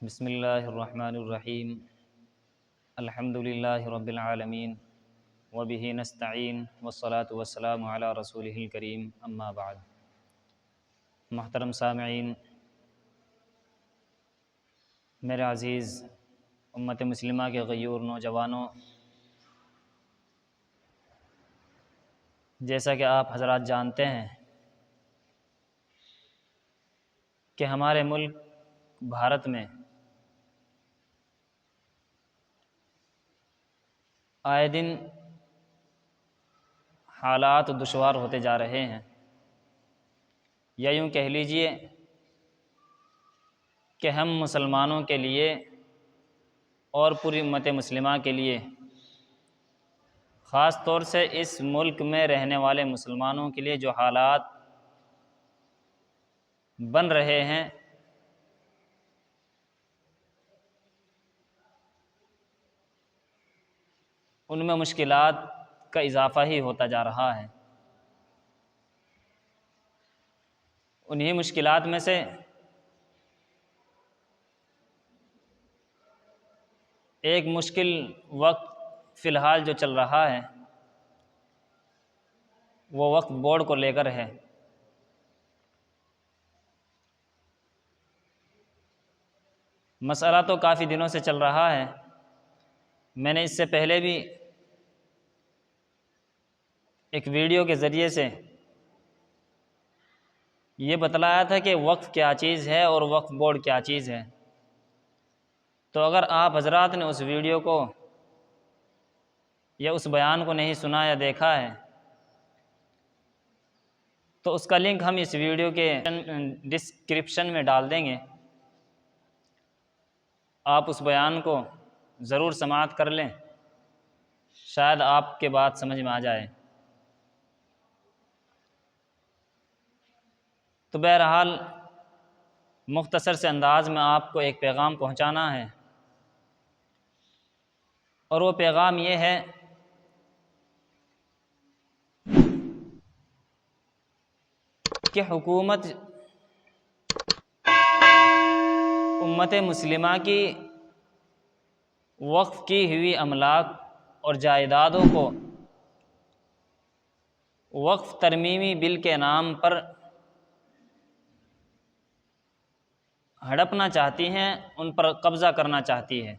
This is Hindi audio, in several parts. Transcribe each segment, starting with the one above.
बिस्मिल्लाहिर्रहमानिर्रहीम अल्हम्दुलिल्लाहि रब्बिल आलमीन व बिही नस्तईन वस्सलातु वस्सलामु अला रसूलिहिल करीम अम्मा बाद। मोहतरम सामईन, मेरे अज़ीज़ उम्मत मुस्लिमा के गयूर नौजवानों, जैसा कि आप हज़रात जानते हैं कि हमारे मुल्क भारत में आए दिन हालात दुश्वार होते जा रहे हैं, या यूँ कह लीजिए कि हम मुसलमानों के लिए और पूरी उम्मत मुस्लिमा के लिए, ख़ास तौर से इस मुल्क में रहने वाले मुसलमानों के लिए जो हालात बन रहे हैं, उनमें मुश्किलात का इजाफ़ा ही होता जा रहा है। उन्हीं मुश्किलात में से एक मुश्किल वक्त फ़िलहाल जो चल रहा है वो वक्त बोर्ड को लेकर है। मसला तो काफ़ी दिनों से चल रहा है। मैंने इससे पहले भी एक वीडियो के ज़रिए से ये बतलाया था कि वक्फ़ क्या चीज़ है और वक्फ़ बोर्ड क्या चीज़ है। तो अगर आप हज़रात ने उस वीडियो को या उस बयान को नहीं सुना या देखा है तो उसका लिंक हम इस वीडियो के डिस्क्रिप्शन में डाल देंगे। आप उस बयान को ज़रूर समाअत कर लें, शायद आपके बात समझ में आ जाए। तो बहरहाल मुख्तसर से अंदाज़ में आपको एक पैगाम पहुंचाना है, और वो पैगाम ये है कि हुकूमत उम्मत मुस्लिमा की वक्फ़ की हुई अमलाक और जायदादों को वक्फ़ तरमीमी बिल के नाम पर हड़पना चाहती हैं, उन पर कब्ज़ा करना चाहती है।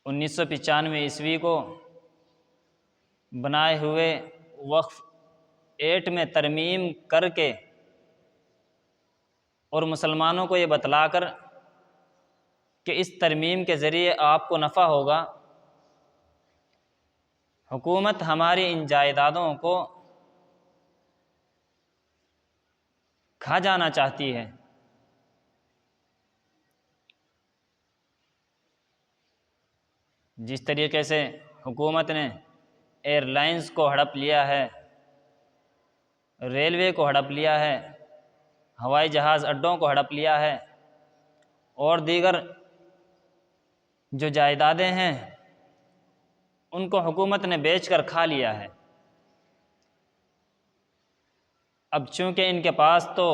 1995 ईस्वी को बनाए हुए वक्फ़ एक्ट में तरमीम करके और मुसलमानों को ये बतलाकर कि इस तरमीम के ज़रिए आपको नफ़ा होगा, हुकूमत हमारी इन जायदादों को खा जाना चाहती है। जिस तरीके से हुकूमत ने एयरलाइंस को हड़प लिया है, रेलवे को हड़प लिया है, हवाई जहाज़ अड्डों को हड़प लिया है, और दीगर जो जायदादें हैं उनको हुकूमत ने बेचकर खा लिया है। अब चूँकि इनके पास तो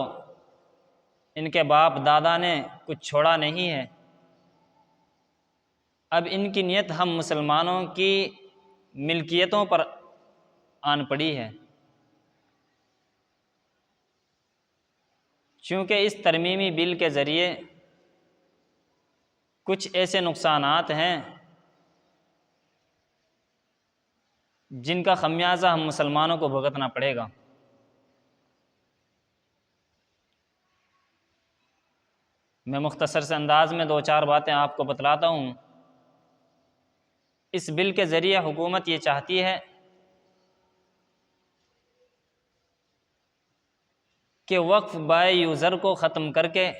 इनके बाप दादा ने कुछ छोड़ा नहीं है, अब इनकी नीयत हम मुसलमानों की मिल्कियतों पर आन पड़ी है। चूँकि इस तरमीमी बिल के ज़रिए कुछ ऐसे नुकसानात हैं जिनका खमियाजा हम मुसलमानों को भुगतना पड़ेगा। मैं मुख्तसर से अंदाज़ में 2-4 बातें आपको बतलाता हूँ। इस बिल के ज़रिए हुकूमत ये चाहती है कि वक्फ़ बाय यूज़र को ख़त्म करके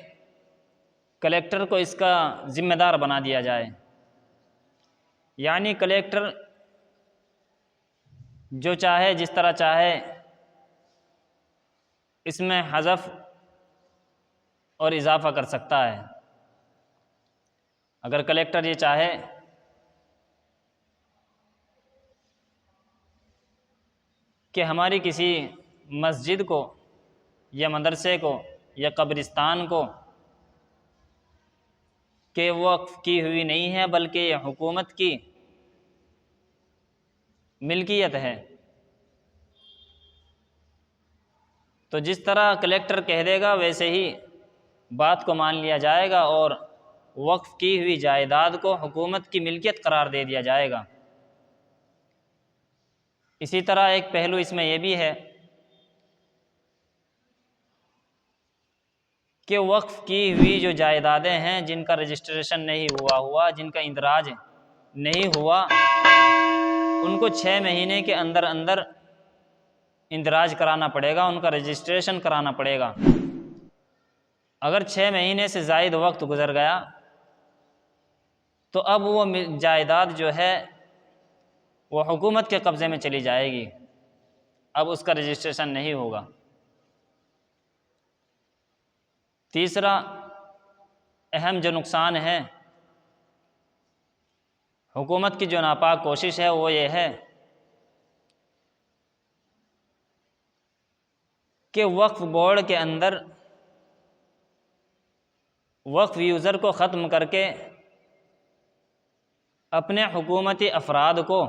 कलेक्टर को इसका ज़िम्मेदार बना दिया जाए। यानी कलेक्टर जो चाहे जिस तरह चाहे इसमें हज़फ और इजाफ़ा कर सकता है। अगर कलेक्टर ये चाहे कि हमारी किसी मस्जिद को या मदरसे को या कब्रिस्तान को कि वक्फ की हुई नहीं है, बल्कि ये हुकूमत की मिल्कियत है। तो जिस तरह कलेक्टर कह देगा वैसे ही बात को मान लिया जाएगा और वक्फ की हुई जायदाद को हुकूमत की मिल्कियत करार दे दिया जाएगा। इसी तरह एक पहलू इसमें यह भी है कि वक्फ की हुई जो जायदादें हैं जिनका रजिस्ट्रेशन नहीं हुआ, जिनका इंदराज नहीं हुआ, उनको 6 महीने के अंदर अंदर इंदराज कराना पड़ेगा, उनका रजिस्ट्रेशन कराना पड़ेगा। अगर 6 महीने से ज़ायद वक्त गुजर गया तो अब वो जायदाद जो है वो हुकूमत के कब्ज़े में चली जाएगी, अब उसका रजिस्ट्रेशन नहीं होगा। तीसरा अहम जो नुकसान है हुकूमत की जो नापाक कोशिश है वो ये है कि वक्फ बोर्ड के अंदर वक्फ यूज़र को ख़त्म करके अपने हुकूमती अफराद को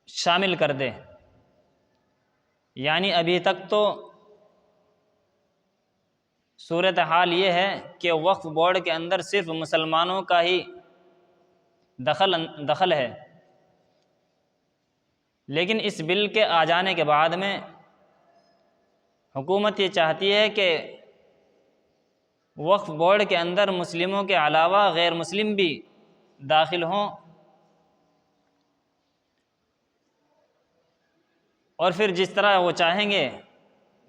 शामिल कर दे। यानी अभी तक तो सूरत हाल ये है कि वक्फ बोर्ड के अंदर सिर्फ मुसलमानों का ही दखल है, लेकिन इस बिल के आ जाने के बाद में हुकूमत ये चाहती है कि वक्फ बोर्ड के अंदर मुस्लिमों के अलावा गैर मुस्लिम भी दाखिल हों और फिर जिस तरह वो चाहेंगे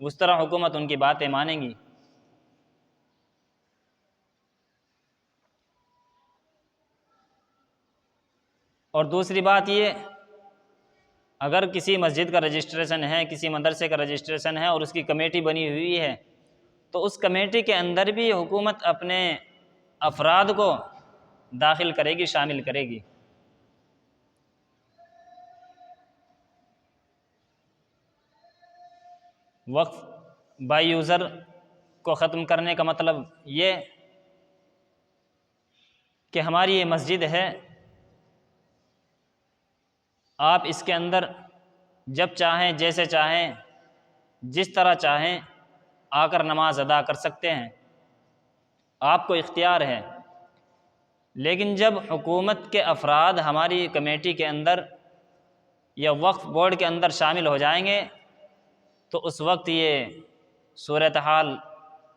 उस तरह हुकूमत उनकी बातें मानेंगी। और दूसरी बात ये, अगर किसी मस्जिद का रजिस्ट्रेशन है, किसी मदरसे का रजिस्ट्रेशन है और उसकी कमेटी बनी हुई है तो उस कमेटी के अंदर भी हुकूमत अपने अफराद को दाखिल करेगी, शामिल करेगी। वक्फ बाय यूज़र को ख़त्म करने का मतलब ये कि हमारी ये मस्जिद है, आप इसके अंदर जब चाहें, जैसे चाहें, जिस तरह चाहें आकर नमाज अदा कर सकते हैं, आपको इख्तियार है। लेकिन जब हुकूमत के अफराद हमारी कमेटी के अंदर या वक्फ बोर्ड के अंदर शामिल हो जाएंगे तो उस वक्त ये सूरत हाल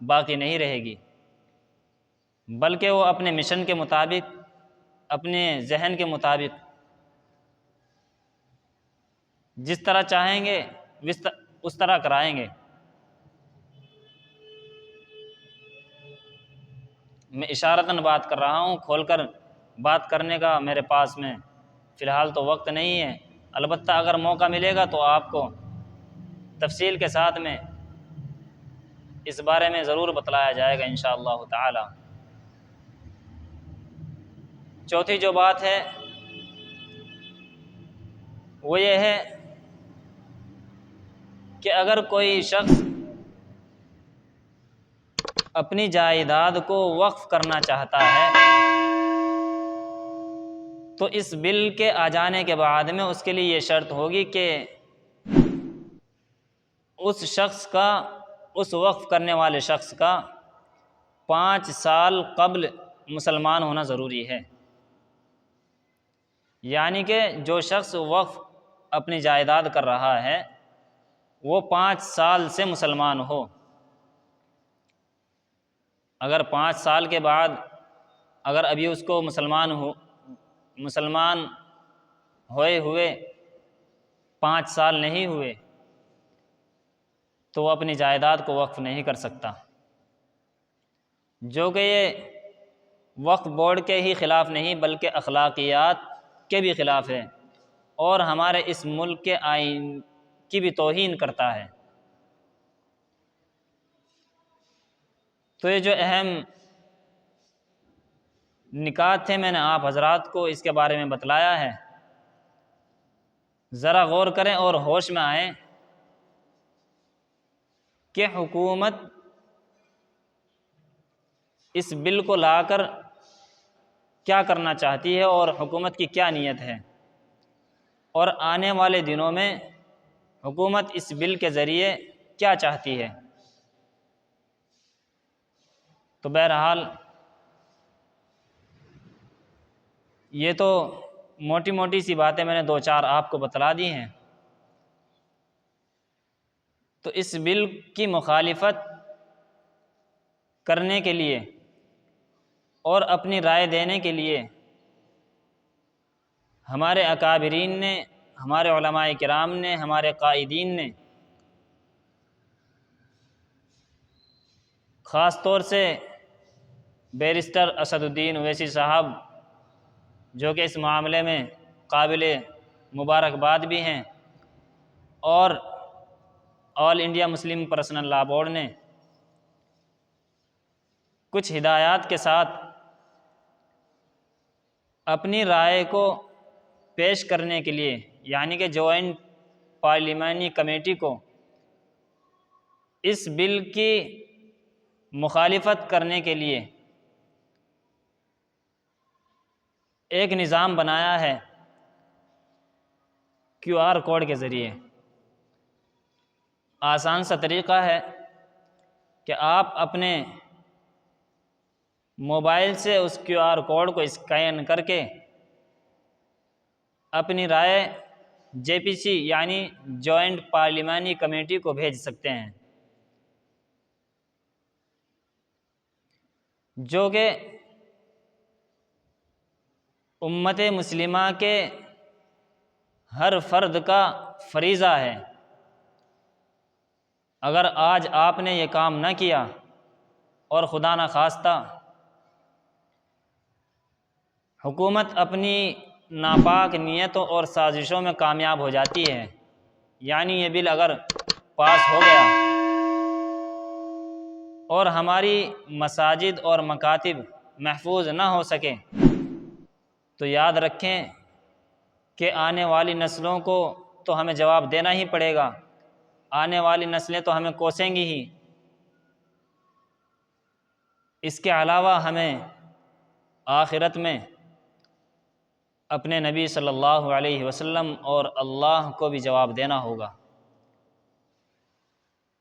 बाकी नहीं रहेगी, बल्कि वो अपने मिशन के मुताबिक, अपने जहन के मुताबिक जिस तरह चाहेंगे उस तरह कराएंगे। मैं इशारतन बात कर रहा हूँ, खोलकर बात करने का मेरे पास में फ़िलहाल तो वक्त नहीं है। अलबत्ता अगर मौका मिलेगा तो आपको तफसील के साथ में इस बारे में ज़रूर बतलाया जाएगा इंशाअल्लाह ताला। चौथी जो बात है वो ये है कि अगर कोई शख्स अपनी जायदाद को वक्फ करना चाहता है तो इस बिल के आ जाने के बाद में उसके लिए ये शर्त होगी कि उस शख्स का, उस वक्फ करने वाले शख्स का 5 साल कब्ल मुसलमान होना ज़रूरी है। यानी कि जो शख्स वक्फ अपनी जायदाद कर रहा है वो 5 साल से मुसलमान हो। अगर 5 साल के बाद अगर अभी उसको मुसलमान होए हुए 5 साल नहीं हुए तो वो अपनी जायदाद को वक्फ नहीं कर सकता, जो कि ये वक्फ बोर्ड के ही ख़िलाफ़ नहीं बल्कि अखलाकियात के भी ख़िलाफ़ है और हमारे इस मुल्क के आइन की भी तौहीन करता है। तो ये जो अहम निकात थे मैंने आप हजरात को इसके बारे में बतलाया है, ज़रा गौर करें और होश में आएँ कि हुकूमत इस बिल को लाकर क्या करना चाहती है और हुकूमत की क्या नीयत है, और आने वाले दिनों में हुकूमत इस बिल के ज़रिए क्या चाहती है। तो बहरहाल ये तो मोटी मोटी सी बातें मैंने दो चार आपको बतला दी हैं। तो इस बिल की मुखालिफत करने के लिए और अपनी राय देने के लिए हमारे अकाबिरीन ने, हमारे उलमाए किराम ने, हमारे कायदीन ने ख़ास तौर से बैरिस्टर असदुद्दीन ओवैसी साहब, जो कि इस मामले में काबिल मुबारकबाद भी हैं, और all India Muslim personal law board ने कुछ हिदायत के साथ अपनी राय को पेश करने के लिए, यानी कि जॉइंट पार्लिमानी कमेटी को इस बिल की मुखालिफत करने के लिए एक निज़ाम बनाया है QR कोड के ज़रिए। आसान सा तरीक़ा है कि आप अपने मोबाइल से उस QR कोड को स्कैन करके अपनी राय JPC यानी जॉइंट पार्लिमानी कमेटी को भेज सकते हैं, जो कि उम्मत मुस्लिमा के हर फ़र्द का फ़रीज़ा है। अगर आज आपने ये काम न किया और खुदा न खास्ता हुकूमत अपनी नापाक नीयतों और साजिशों में कामयाब हो जाती है, यानी ये बिल अगर पास हो गया और हमारी मसाजिद और मकातिब महफूज ना हो सके, तो याद रखें कि आने वाली नस्लों को तो हमें जवाब देना ही पड़ेगा। आने वाली नस्लें तो हमें कोसेंगी ही। इसके अलावा हमें आखिरत में अपने नबी सल्लल्लाहु अलैहि वसल्लम और अल्लाह को भी जवाब देना होगा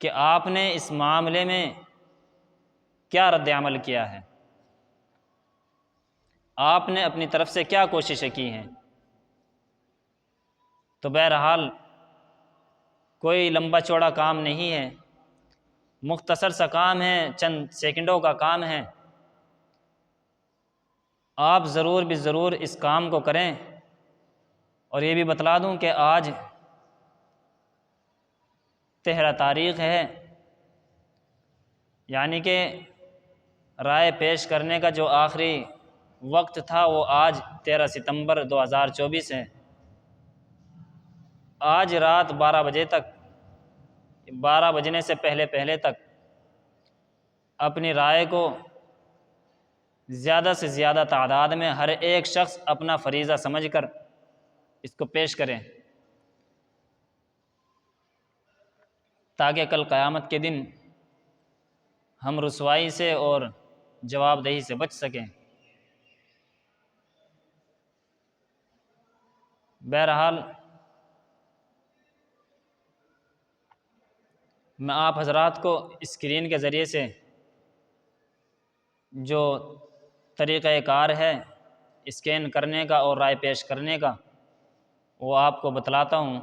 कि आपने इस मामले में क्या रद्द अमल किया है, आपने अपनी तरफ से क्या कोशिशें की हैं। तो बहरहाल कोई लंबा चौड़ा काम नहीं है, मुख्तसर सा काम है, चंद सेकंडों का काम है। आप ज़रूर भी ज़रूर इस काम को करें। और ये भी बतला दूं कि आज 13 तारीख़ है, यानी कि राय पेश करने का जो आखिरी वक्त था वो आज 13 सितंबर 2024 है। आज रात 12 बजे तक, 12 बजने से पहले पहले तक अपनी राय को ज़्यादा से ज़्यादा तादाद में हर एक शख्स अपना फरीज़ा समझकर इसको पेश करें, ताकि कल क़यामत के दिन हम रुसवाई से और जवाबदेही से बच सकें। बहरहाल मैं आप हजरात को स्क्रीन के ज़रिए से जो तरीक़ाकार है स्कैन करने का और राय पेश करने का वो आपको बतलाता हूँ।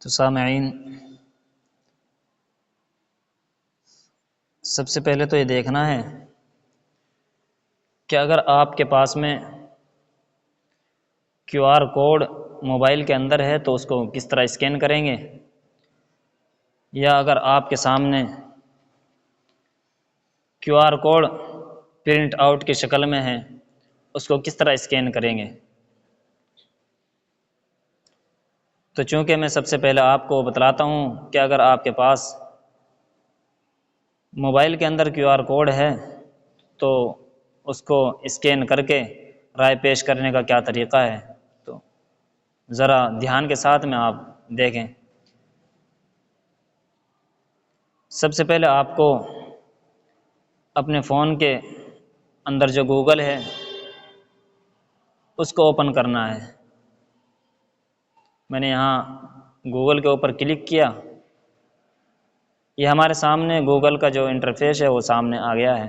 तो सामईन, सबसे पहले तो ये देखना है कि अगर आपके पास में QR कोड मोबाइल के अंदर है तो उसको किस तरह स्कैन करेंगे, या अगर आपके सामने QR कोड प्रिंट आउट की शक्ल में है उसको किस तरह स्कैन करेंगे। तो चूँकि मैं सबसे पहले आपको बतलाता हूँ कि अगर आपके पास मोबाइल के अंदर QR कोड है तो उसको स्कैन करके राय पेश करने का क्या तरीक़ा है, तो ज़रा ध्यान के साथ में आप देखें। सबसे पहले आपको अपने फ़ोन के अंदर जो गूगल है उसको ओपन करना है। मैंने यहाँ गूगल के ऊपर क्लिक किया, ये हमारे सामने गूगल का जो इंटरफेस है वो सामने आ गया है।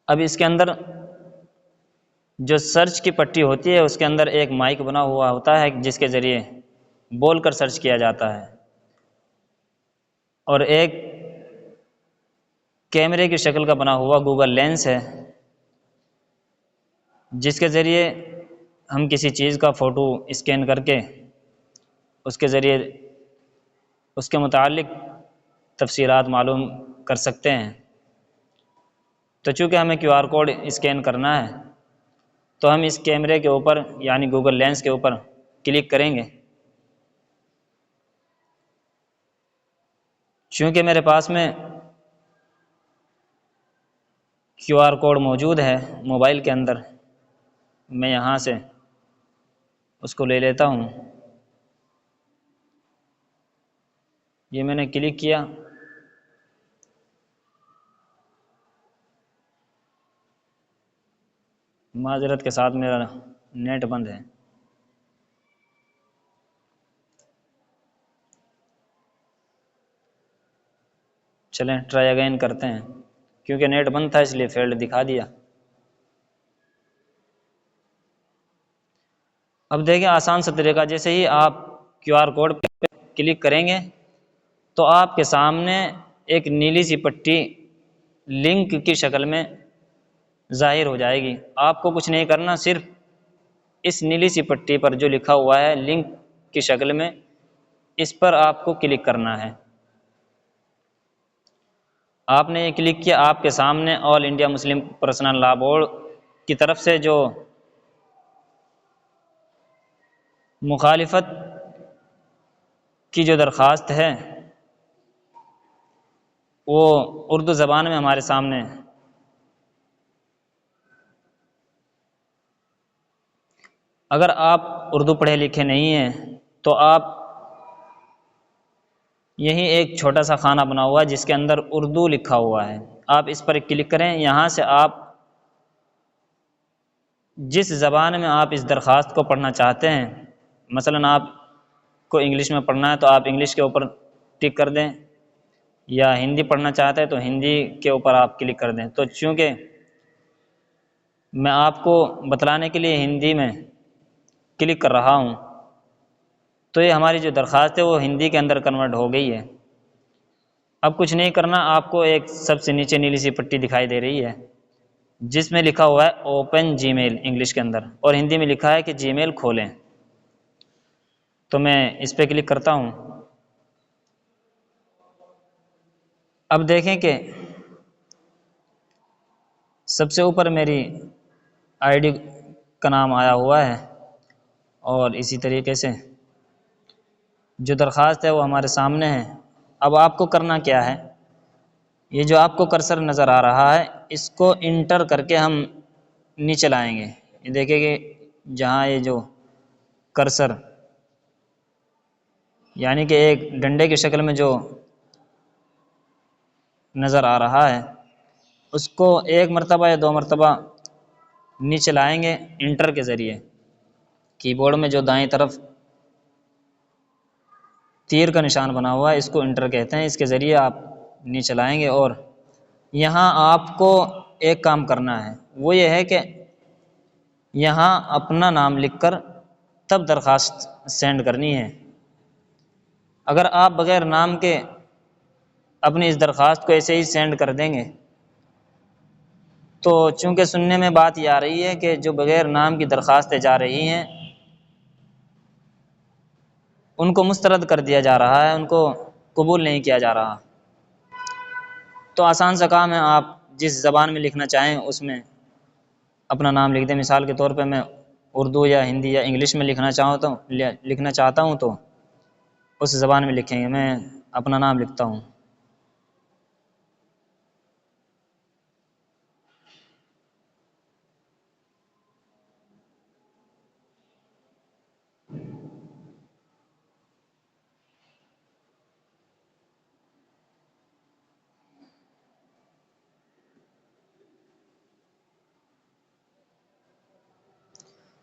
अब इसके अंदर जो सर्च की पट्टी होती है उसके अंदर एक माइक बना हुआ होता है जिसके ज़रिए बोलकर सर्च किया जाता है, और एक कैमरे की शक्ल का बना हुआ गूगल लेंस है जिसके ज़रिए हम किसी चीज़ का फ़ोटो स्कैन करके उसके ज़रिए उसके मुतालिक तफसीलात मालूम कर सकते हैं। तो चूँकि हमें QR कोड स्कैन करना है तो हम इस कैमरे के ऊपर यानी गूगल लेंस के ऊपर क्लिक करेंगे। चूँकि मेरे पास में QR कोड मौजूद है मोबाइल के अंदर, मैं यहाँ से उसको ले लेता हूँ। ये मैंने क्लिक किया, माजरत के साथ मेरा नेट बंद है। चलें ट्राई अगेन करते हैं, क्योंकि नेट बंद था इसलिए फेल्ड दिखा दिया। अब देखिए आसान सा तरीका, जैसे ही आप QR कोड पे क्लिक करेंगे तो आपके सामने एक नीली सी पट्टी लिंक की शक्ल में ज़ाहिर हो जाएगी। आपको कुछ नहीं करना, सिर्फ इस नीली सी पट्टी पर जो लिखा हुआ है लिंक की शक्ल में, इस पर आपको क्लिक करना है। आपने ये क्लिक किया, आपके सामने all India Muslim personal law board की तरफ से जो मुखालिफत की जो दरख्वास्त है वो उर्दू ज़बान में हमारे सामने है। अगर आप उर्दू पढ़े लिखे नहीं हैं तो आप यही एक छोटा सा खाना बना हुआ है जिसके अंदर उर्दू लिखा हुआ है, आप इस पर क्लिक करें। यहाँ से आप जिस ज़बान में आप इस दरख्वास्त को पढ़ना चाहते हैं, मसलन आपको इंग्लिश में पढ़ना है तो आप इंग्लिश के ऊपर टिक कर दें, या हिंदी पढ़ना चाहते हैं तो हिंदी के ऊपर आप क्लिक कर दें। तो चूँकि मैं आपको बतलाने के लिए हिंदी में क्लिक कर रहा हूँ तो ये हमारी जो दरख्वास्त है वो हिंदी के अंदर कन्वर्ट हो गई है। अब कुछ नहीं करना, आपको एक सबसे नीचे नीली सी पट्टी दिखाई दे रही है जिसमें लिखा हुआ है ओपन जीमेल इंग्लिश के अंदर, और हिंदी में लिखा है कि जीमेल खोलें। तो मैं इस पर क्लिक करता हूँ। अब देखें कि सबसे ऊपर मेरी आईडी का नाम आया हुआ है, और इसी तरीके से जो दरख्वास्त है वो हमारे सामने है। अब आपको करना क्या है, ये जो आपको कर्सर नज़र आ रहा है इसको इंटर करके हम नीचे लाएंगे। ये देखिए कि जहाँ ये जो कर्सर यानी कि एक डंडे की शक्ल में जो नज़र आ रहा है उसको एक मरतबा या दो मरतबा नीचे लाएंगे इंटर के ज़रिए। कीबोर्ड में जो दाएं तरफ तीर का निशान बना हुआ है इसको इंटर कहते हैं, इसके ज़रिए आप नीचे लाएंगे। और यहाँ आपको एक काम करना है, वो ये है कि यहाँ अपना नाम लिखकर तब दरख्वास्त सेंड करनी है। अगर आप बग़ैर नाम के अपनी इस दरख्वास्त को ऐसे ही सेंड कर देंगे तो चूँकि सुनने में बात ये आ रही है कि जो बग़ैर नाम की दरख्वास्तें जा रही हैं उनको मुस्तरद कर दिया जा रहा है, उनको कबूल नहीं किया जा रहा। तो आसान सा काम है, आप जिस ज़बान में लिखना चाहें उसमें अपना नाम लिख दें। मिसाल के तौर पे मैं उर्दू या हिंदी या इंग्लिश में लिखना चाहता हूँ तो उस ज़बान में लिखेंगे। मैं अपना नाम लिखता हूँ,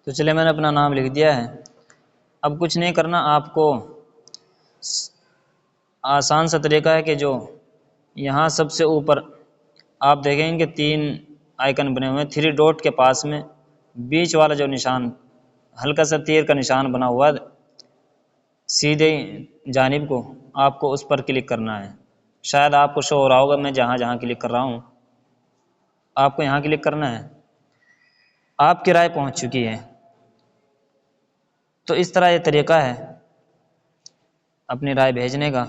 तो चलिए मैंने अपना नाम लिख दिया है। अब कुछ नहीं करना आपको, आसान सा तरीका है कि जो यहाँ सबसे ऊपर आप देखेंगे 3 आइकन बने हुए हैं, 3 डॉट के पास में बीच वाला जो निशान हल्का सा तीर का निशान बना हुआ है सीधे जानिब को, आपको उस पर क्लिक करना है। शायद आपको शो हो रहा होगा मैं जहाँ जहाँ क्लिक कर रहा हूँ, आपको यहाँ क्लिक करना है। आपकी राय पहुँच चुकी है। तो इस तरह ये तरीका है अपनी राय भेजने का।